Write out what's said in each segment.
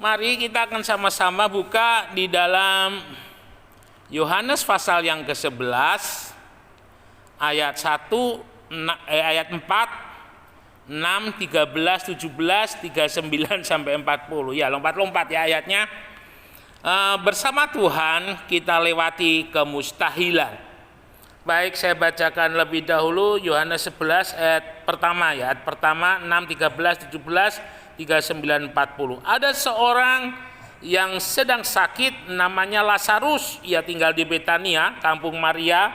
Mari kita akan sama-sama buka di dalam Yohanes pasal yang ke-11 ayat 1, ayat 4, 6, 13, 17, 39 sampai 40. Ya, lompat-lompat ya ayatnya. Bersama Tuhan kita lewati kemustahilan. Baik, saya bacakan lebih dahulu Yohanes 11 ayat pertama ya. Ayat pertama 6, 13, 17, 39, 40. Ada seorang yang sedang sakit namanya Lazarus. Ia tinggal di Betania, kampung Maria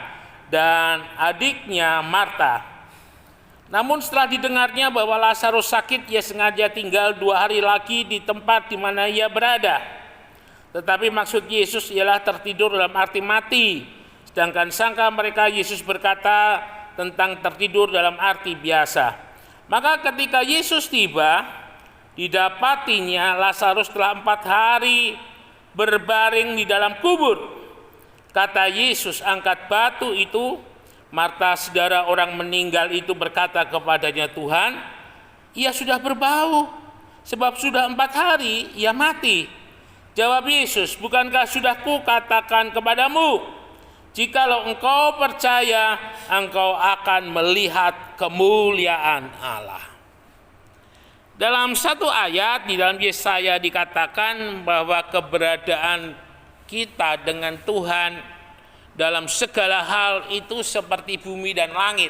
dan adiknya Marta. Namun setelah didengarnya bahwa Lazarus sakit, ia sengaja tinggal 2 hari lagi di tempat di mana ia berada. Tetapi maksud Yesus ialah tertidur dalam arti mati. Sedangkan sangka mereka Yesus berkata tentang tertidur dalam arti biasa. Maka ketika Yesus tiba, didapatinya Lazarus telah 4 hari berbaring di dalam kubur. Kata Yesus, angkat batu itu. Marta, saudara orang meninggal itu, berkata kepadanya, Tuhan, ia sudah berbau, sebab sudah 4 hari ia mati. Jawab Yesus, bukankah sudah kukatakan kepadamu, jikalau engkau percaya, engkau akan melihat kemuliaan Allah. Dalam satu ayat di dalam Yesaya dikatakan bahwa keberadaan kita dengan Tuhan dalam segala hal itu seperti bumi dan langit.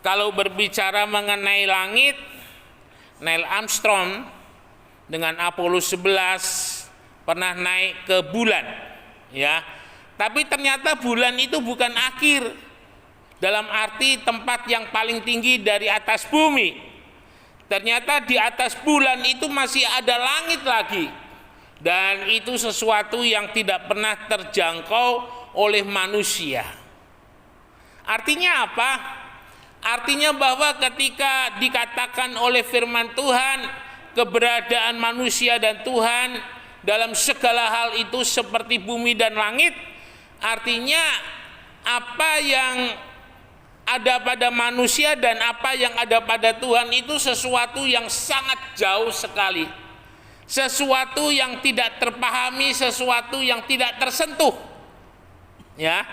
Kalau berbicara mengenai langit, Neil Armstrong dengan Apollo 11 pernah naik ke bulan, ya. Tapi ternyata bulan itu bukan akhir dalam arti tempat yang paling tinggi dari atas bumi. Ternyata di atas bulan itu masih ada langit lagi. Dan itu sesuatu yang tidak pernah terjangkau oleh manusia. Artinya apa? Artinya bahwa ketika dikatakan oleh firman Tuhan, keberadaan manusia dan Tuhan dalam segala hal itu seperti bumi dan langit, artinya apa yang ada pada manusia dan apa yang ada pada Tuhan itu sesuatu yang sangat jauh sekali. Sesuatu yang tidak terpahami, sesuatu yang tidak tersentuh. Ya.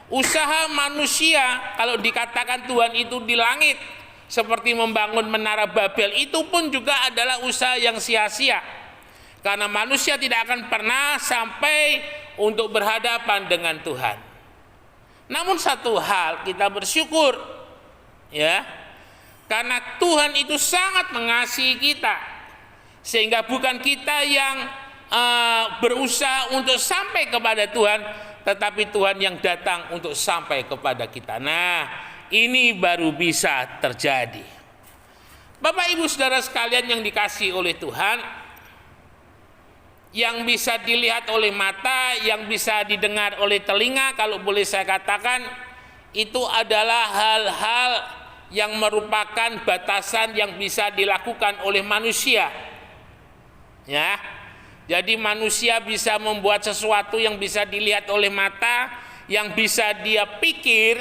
Usaha manusia kalau dikatakan Tuhan itu di langit seperti membangun menara Babel, itu pun juga adalah usaha yang sia-sia. Karena manusia tidak akan pernah sampai untuk berhadapan dengan Tuhan. Namun satu hal kita bersyukur, ya, karena Tuhan itu sangat mengasihi kita, sehingga bukan kita yang berusaha untuk sampai kepada Tuhan, tetapi Tuhan yang datang untuk sampai kepada kita. Nah, ini baru bisa terjadi. Bapak Ibu Saudara sekalian yang dikasihi oleh Tuhan, yang bisa dilihat oleh mata, yang bisa didengar oleh telinga, kalau boleh saya katakan, itu adalah hal-hal yang merupakan batasan yang bisa dilakukan oleh manusia. Ya, jadi manusia bisa membuat sesuatu yang bisa dilihat oleh mata, yang bisa dia pikir,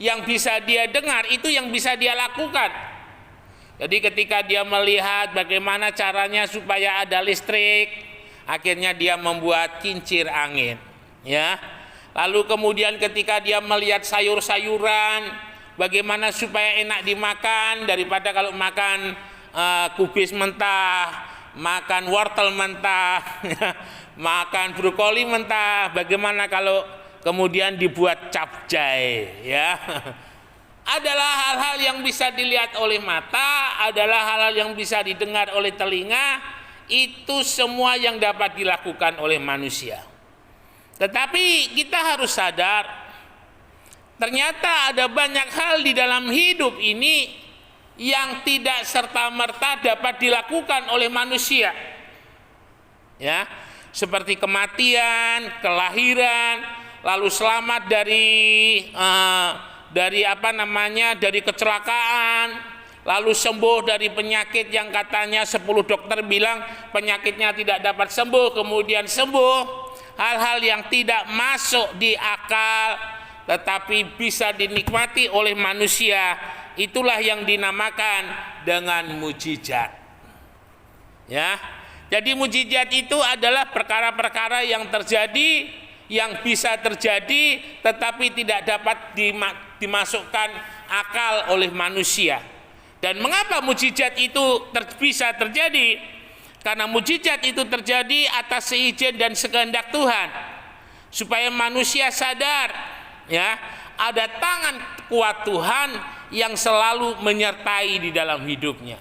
yang bisa dia dengar, itu yang bisa dia lakukan. Jadi ketika dia melihat bagaimana caranya supaya ada listrik, akhirnya dia membuat kincir angin, ya. Lalu kemudian ketika dia melihat sayur-sayuran, bagaimana supaya enak dimakan daripada kalau makan kubis mentah, makan wortel mentah, makan brokoli mentah, bagaimana kalau kemudian dibuat capcay, ya. Adalah hal-hal yang bisa dilihat oleh mata, adalah hal-hal yang bisa didengar oleh telinga. Itu semua yang dapat dilakukan oleh manusia. Tetapi kita harus sadar, ternyata ada banyak hal di dalam hidup ini yang tidak serta-merta dapat dilakukan oleh manusia. Ya, seperti kematian, kelahiran, lalu selamat dari kecelakaan, lalu sembuh dari penyakit yang katanya 10 dokter bilang penyakitnya tidak dapat sembuh, kemudian sembuh. Hal-hal yang tidak masuk di akal tetapi bisa dinikmati oleh manusia, itulah yang dinamakan dengan mukjizat. Ya. Jadi mujizat itu adalah perkara-perkara yang terjadi, yang bisa terjadi tetapi tidak dapat dimasukkan akal oleh manusia. Dan mengapa mujizat itu bisa terjadi? Karena mujizat itu terjadi atas seizin dan sekehendak Tuhan, supaya manusia sadar, ya, ada tangan kuat Tuhan yang selalu menyertai di dalam hidupnya.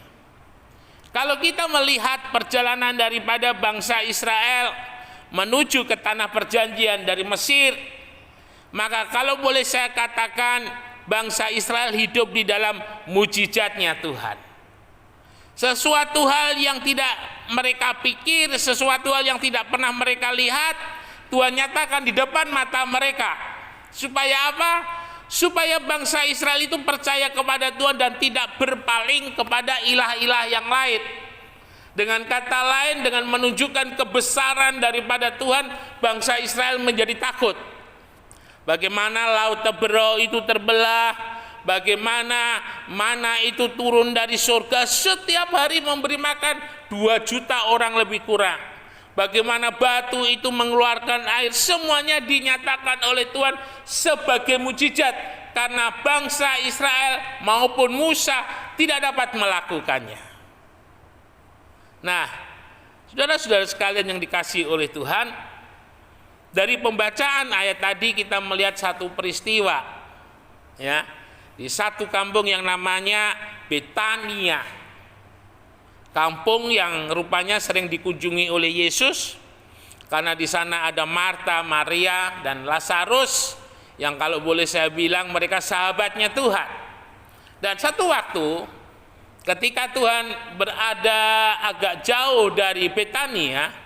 Kalau kita melihat perjalanan daripada bangsa Israel menuju ke tanah perjanjian dari Mesir, maka kalau boleh saya katakan, bangsa Israel hidup di dalam mujizatnya Tuhan. Sesuatu hal yang tidak mereka pikir, sesuatu hal yang tidak pernah mereka lihat, Tuhan nyatakan di depan mata mereka. Supaya apa? Supaya bangsa Israel itu percaya kepada Tuhan dan tidak berpaling kepada ilah-ilah yang lain. Dengan kata lain, dengan menunjukkan kebesaran daripada Tuhan, bangsa Israel menjadi takut. Bagaimana laut Tebero itu terbelah, bagaimana mana itu turun dari surga setiap hari memberi makan 2 juta orang lebih kurang. Bagaimana batu itu mengeluarkan air, semuanya dinyatakan oleh Tuhan sebagai mujizat, karena bangsa Israel maupun Musa tidak dapat melakukannya. Nah, saudara-saudara sekalian yang dikasihi oleh Tuhan, dari pembacaan ayat tadi kita melihat satu peristiwa, ya, di satu kampung yang namanya Betania. Kampung yang rupanya sering dikunjungi oleh Yesus, karena di sana ada Marta, Maria, dan Lazarus, yang kalau boleh saya bilang mereka sahabatnya Tuhan. Dan satu waktu ketika Tuhan berada agak jauh dari Betania,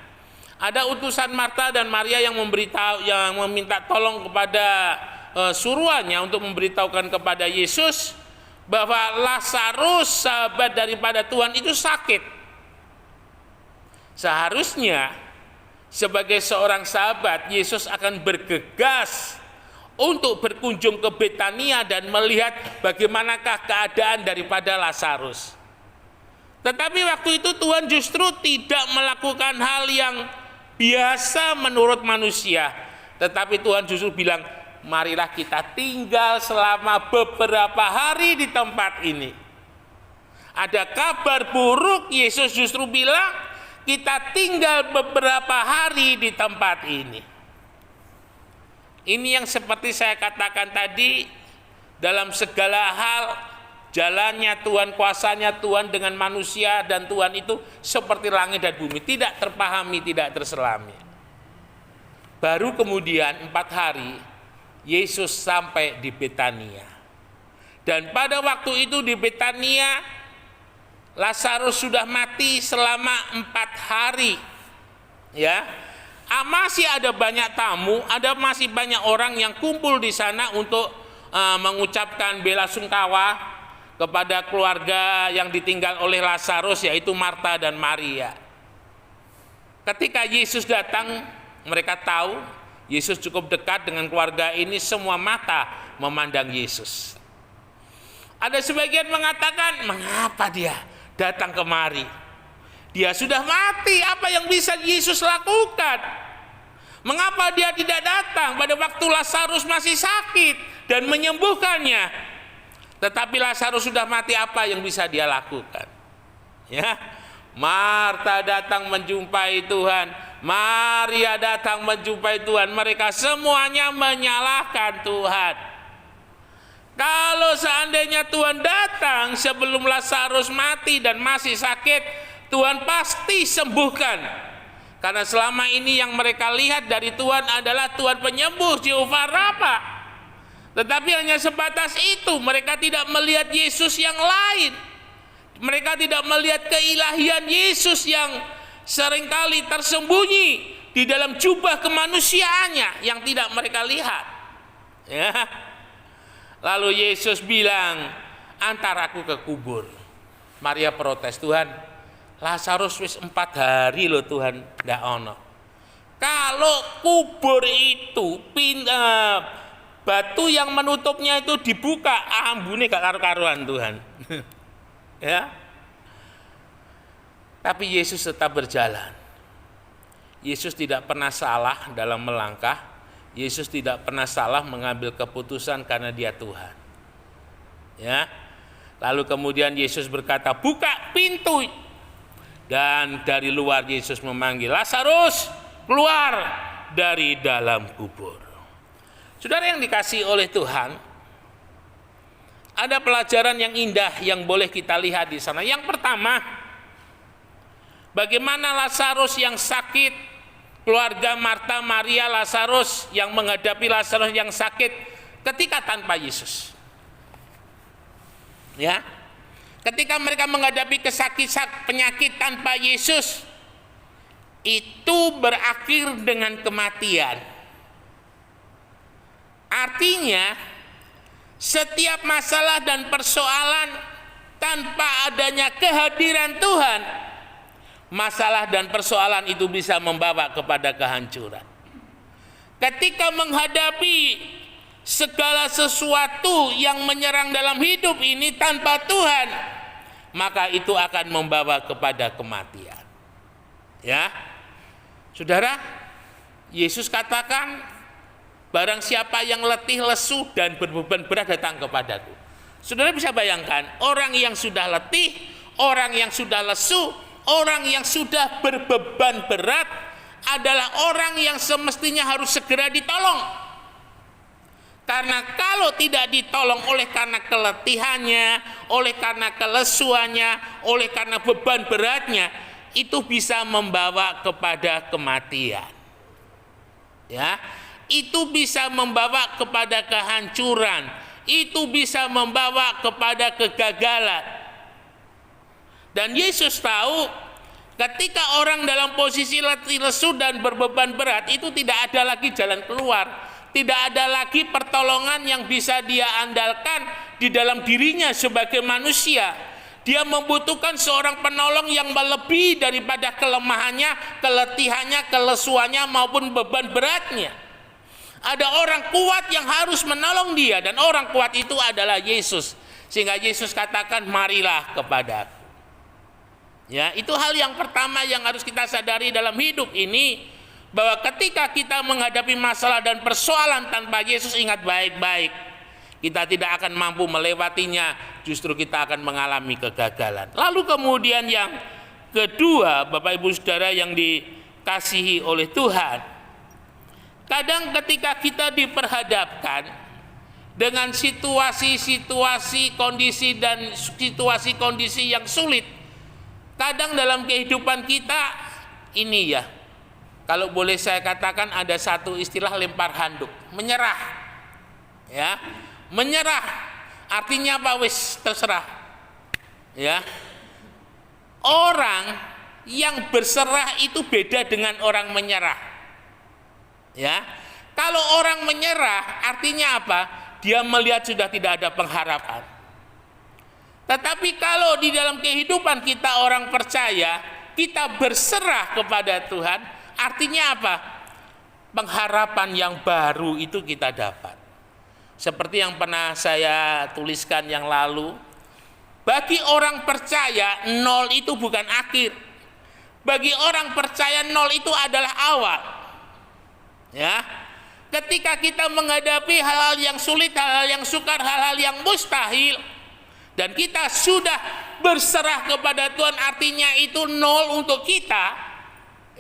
ada utusan Marta dan Maria yang meminta tolong kepada suruhannya untuk memberitahukan kepada Yesus bahwa Lazarus, sahabat daripada Tuhan, itu sakit. Seharusnya sebagai seorang sahabat, Yesus akan bergegas untuk berkunjung ke Betania dan melihat bagaimanakah keadaan daripada Lazarus. Tetapi waktu itu Tuhan justru tidak melakukan hal yang biasa menurut manusia, tetapi Tuhan justru bilang, marilah kita tinggal selama beberapa hari di tempat ini. Ada kabar buruk, Yesus justru bilang kita tinggal beberapa hari di tempat ini. Ini yang seperti saya katakan tadi, dalam segala hal jalannya Tuhan, kuasanya Tuhan dengan manusia dan Tuhan itu seperti langit dan bumi, tidak terpahami, tidak terselami. Baru kemudian 4 hari Yesus sampai di Betania. Dan pada waktu itu di Betania, Lazarus sudah mati selama 4 hari. Ya, masih ada banyak tamu, masih banyak orang yang kumpul di sana untuk mengucapkan bela sungkawa kepada keluarga yang ditinggal oleh Lazarus, yaitu Marta dan Maria. Ketika Yesus datang, mereka tahu Yesus cukup dekat dengan keluarga ini, semua mata memandang Yesus. Ada sebagian mengatakan, mengapa dia datang kemari? Dia sudah mati, apa yang bisa Yesus lakukan? Mengapa dia tidak datang pada waktu Lazarus masih sakit dan menyembuhkannya? Tetapi Lazarus sudah mati, apa yang bisa dia lakukan? Ya, Marta datang menjumpai Tuhan, Maria datang menjumpai Tuhan, mereka semuanya menyalahkan Tuhan. Kalau seandainya Tuhan datang sebelum Lazarus mati dan masih sakit, Tuhan pasti sembuhkan. Karena selama ini yang mereka lihat dari Tuhan adalah Tuhan penyembuh, Jehovah Rafa. Tetapi hanya sebatas itu, mereka tidak melihat Yesus yang lain. Mereka tidak melihat keilahian Yesus yang seringkali tersembunyi di dalam jubah kemanusiaannya yang tidak mereka lihat. Ya. Lalu Yesus bilang, antar aku ke kubur. Maria protes, Tuhan, Lazarus wis 4 hari loh Tuhan, ndak ono. Kalau kubur itu batu yang menutupnya itu dibuka, ambune gak karu-karuan Tuhan. Ya. Tapi Yesus tetap berjalan. Yesus tidak pernah salah dalam melangkah. Yesus tidak pernah salah mengambil keputusan karena Dia Tuhan. Ya. Lalu kemudian Yesus berkata, "Buka pintu." Dan dari luar Yesus memanggil, "Lazarus, keluar dari dalam kubur." Saudara yang dikasihi oleh Tuhan, ada pelajaran yang indah yang boleh kita lihat di sana. Yang pertama, bagaimana Lazarus yang sakit, keluarga Marta, Maria, Lazarus yang menghadapi Lazarus yang sakit ketika tanpa Yesus. Ya. Ketika mereka menghadapi kesakitan penyakit tanpa Yesus, itu berakhir dengan kematian. Artinya, setiap masalah dan persoalan tanpa adanya kehadiran Tuhan, masalah dan persoalan itu bisa membawa kepada kehancuran. Ketika menghadapi segala sesuatu yang menyerang dalam hidup ini tanpa Tuhan, maka itu akan membawa kepada kematian. Ya, saudara, Yesus katakan, "Barang siapa yang letih, lesu, dan berbeban berat datang kepadaku." Saudara bisa bayangkan, orang yang sudah letih, orang yang sudah lesu, orang yang sudah berbeban berat adalah orang yang semestinya harus segera ditolong. Karena kalau tidak ditolong oleh karena keletihannya, oleh karena kelesuannya, oleh karena beban beratnya, itu bisa membawa kepada kematian. Ya, itu bisa membawa kepada kehancuran, itu bisa membawa kepada kegagalan. Dan Yesus tahu ketika orang dalam posisi letih, lesu, dan berbeban berat, itu tidak ada lagi jalan keluar, tidak ada lagi pertolongan yang bisa dia andalkan di dalam dirinya sebagai manusia. Dia membutuhkan seorang penolong yang melebihi daripada kelemahannya, keletihannya, kelesuannya maupun beban beratnya. Ada orang kuat yang harus menolong dia, dan orang kuat itu adalah Yesus. Sehingga Yesus katakan, "Marilah kepadaku." Ya, itu hal yang pertama yang harus kita sadari dalam hidup ini, bahwa ketika kita menghadapi masalah dan persoalan tanpa Yesus, ingat baik-baik, kita tidak akan mampu melewatinya, justru kita akan mengalami kegagalan. Lalu kemudian yang kedua, Bapak Ibu Saudara yang dikasihi oleh Tuhan, kadang ketika kita diperhadapkan dengan situasi-situasi, kondisi dan situasi-kondisi yang sulit, kadang dalam kehidupan kita ini ya, kalau boleh saya katakan ada satu istilah lempar handuk, menyerah. Ya, menyerah artinya apa? Wis terserah. Ya. Orang yang berserah itu beda dengan orang menyerah. Ya. Kalau orang menyerah artinya apa? Dia melihat sudah tidak ada pengharapan. Tetapi kalau di dalam kehidupan kita orang percaya, kita berserah kepada Tuhan, artinya apa? Pengharapan yang baru itu kita dapat. Seperti yang pernah saya tuliskan yang lalu, bagi orang percaya, nol itu bukan akhir. Bagi orang percaya, nol itu adalah awal. Ya, ketika kita menghadapi hal-hal yang sulit, hal-hal yang sukar, hal-hal yang mustahil, dan kita sudah berserah kepada Tuhan, artinya itu nol untuk kita,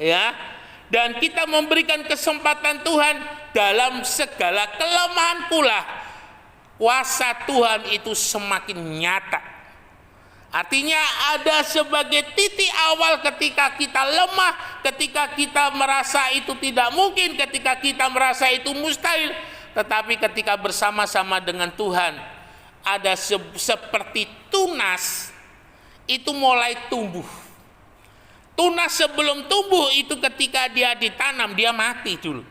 ya. Dan kita memberikan kesempatan Tuhan dalam segala kelemahan pula, kuasa Tuhan itu semakin nyata. Artinya ada sebagai titik awal ketika kita lemah, ketika kita merasa itu tidak mungkin, ketika kita merasa itu mustahil. Tetapi ketika bersama-sama dengan Tuhan, ada seperti tunas itu mulai tumbuh. Tunas sebelum tumbuh itu ketika dia ditanam, dia mati dulu.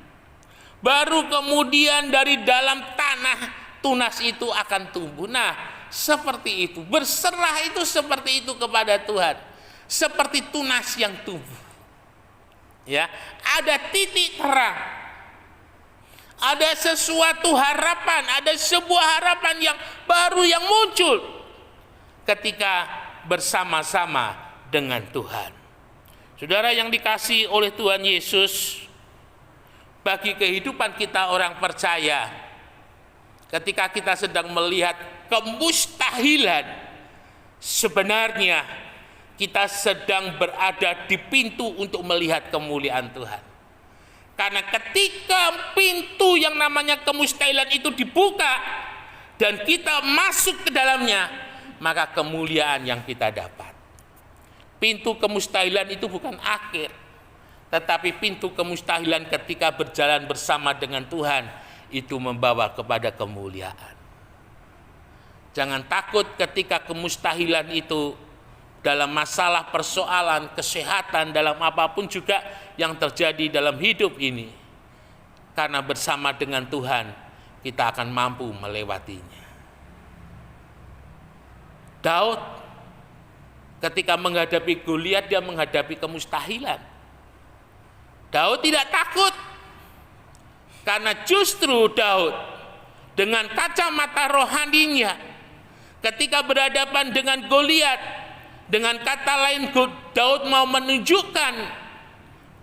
Baru kemudian dari dalam tanah tunas itu akan tumbuh. Nah, seperti itu. Berserah itu seperti itu kepada Tuhan. Seperti tunas yang tumbuh. Ya, ada titik terang. Ada sesuatu harapan, ada sebuah harapan yang baru yang muncul ketika bersama-sama dengan Tuhan. Saudara yang dikasihi oleh Tuhan Yesus, bagi kehidupan kita orang percaya, ketika kita sedang melihat kemustahilan, sebenarnya kita sedang berada di pintu untuk melihat kemuliaan Tuhan. Karena ketika pintu yang namanya kemustahilan itu dibuka dan kita masuk ke dalamnya, maka kemuliaan yang kita dapat. Pintu kemustahilan itu bukan akhir, tetapi pintu kemustahilan ketika berjalan bersama dengan Tuhan itu membawa kepada kemuliaan. Jangan takut ketika kemustahilan itu dalam masalah persoalan kesehatan, dalam apapun juga yang terjadi dalam hidup ini. Karena bersama dengan Tuhan kita akan mampu melewatinya. Daud ketika menghadapi Goliat, dia menghadapi kemustahilan. Daud tidak takut, karena justru Daud dengan kacamata rohaninya ketika berhadapan dengan Goliat, dengan kata lain Daud mau menunjukkan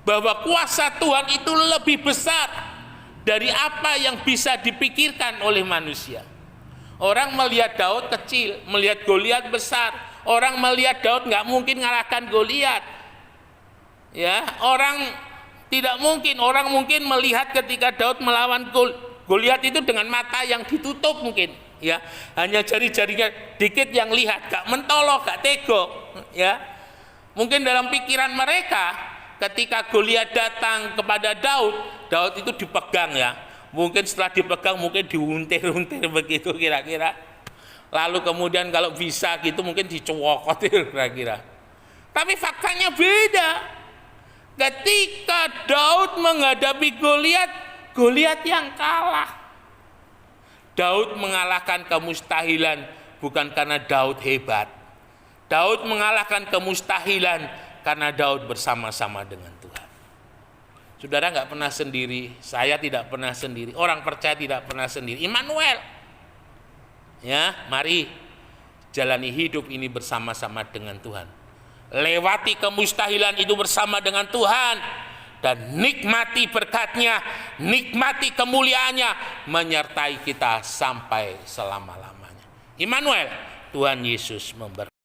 bahwa kuasa Tuhan itu lebih besar dari apa yang bisa dipikirkan oleh manusia. Orang melihat Daud kecil, melihat Goliat besar. Orang melihat Daud nggak mungkin ngalahkan Goliat. Ya, orang mungkin melihat ketika Daud melawan Goliat itu dengan mata yang ditutup mungkin, ya. Hanya jari-jarinya dikit yang lihat, gak mentolok, gak tego, ya. Mungkin dalam pikiran mereka ketika Goliat datang kepada Daud itu dipegang, ya. Mungkin setelah dipegang mungkin diuntir-untir begitu kira-kira. Lalu kemudian kalau bisa gitu mungkin dicowokotir kira-kira. Tapi faktanya beda. Ketika Daud menghadapi Goliat yang kalah. Daud mengalahkan kemustahilan bukan karena Daud hebat. Daud mengalahkan kemustahilan karena Daud bersama-sama dengan Tuhan. Saudara nggak pernah sendiri, saya tidak pernah sendiri, orang percaya tidak pernah sendiri. Immanuel. Ya, mari jalani hidup ini bersama-sama dengan Tuhan. Lewati kemustahilan itu bersama dengan Tuhan dan nikmati berkat-Nya, nikmati kemuliaannya menyertai kita sampai selama-lamanya. Immanuel, Tuhan Yesus memberkati.